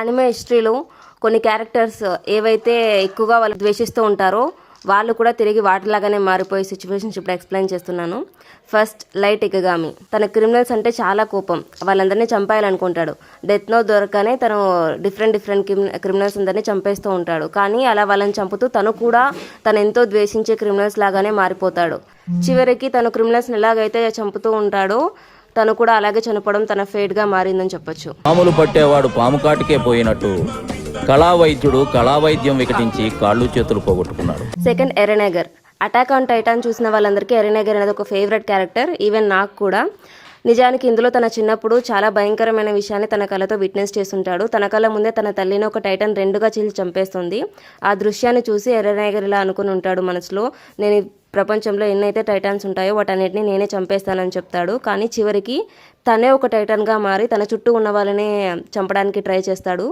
Anime హిస్టరీలో కొన్ని characters ఏవైతే ఎక్కువగా వాళ్ళు ద్వేషిస్తూ ఉంటారో వాళ్ళు కూడా తిరిగి వాటిలాగానే మారిపోయే సిచ్యువేషన్స్ ఇప్పుడు ఎక్స్ప్లెయిన్ చేస్తున్నాను. ఫస్ట్ లైట్ ఇకగామి. తన క్రిమినల్స్ అంటే చాలా కోపం, వాళ్ళందరినీ చంపేయాలనుకుంటాడు. డెత్ నోట్ దొరకనే తను డిఫరెంట్ క్రిమినల్స్ అందరినీ చంపేస్తూ ఉంటాడు. కానీ అలా వాళ్ళని చంపుతూ తను కూడా తను ఎంతో ద్వేషించే క్రిమినల్స్ లాగానే మారిపోతాడు. చివరికి తను క్రిమినల్స్ని ఎలాగైతే చంపుతూ ఉంటాడో తను కూడా అలాగే చనిపోవడం తన ఫేట్గా మారిందని చెప్పొచ్చు. పాములు పట్టేవాడు పాము కాటికే పోయినట్టు కళావైద్యుడు కళావైద్యం వికటించి కాళ్ళు చేతులు పోగొట్టుకున్నాడు. సెకండ్ ఎరెనెగర్. అటాక్ ఆన్ టైటాన్ చూసిన వాళ్ళందరికీ ఎరెనెగర్ అనేది ఒక ఫేవరెట్ క్యారెక్టర్, ఈవెన్ నాకు కూడా. నిజానికి ఇందులో తన చిన్నప్పుడు చాలా భయంకరమైన విషయాన్ని తన కళతో విట్నెస్ చేస్తుంటాడు. తన కళ్ళ ముందే తన తల్లిని ఒక టైటన్ రెండుగా చీల్చి చంపేస్తుంది. ఆ దృశ్యాన్ని చూసి ఎరెనెగర్ ఇలా అనుకుని ఉంటాడు మనసులో, నేను ప్రపంచంలో ఎన్నైతే టైటాన్స్ ఉంటాయో వాటన్నిటిని నేనే చంపేస్తానని చెప్తాడు. కానీ చివరికి తనే ఒక టైటన్గా మారి తన చుట్టూ ఉన్న వాళ్ళని చంపడానికి ట్రై చేస్తాడు.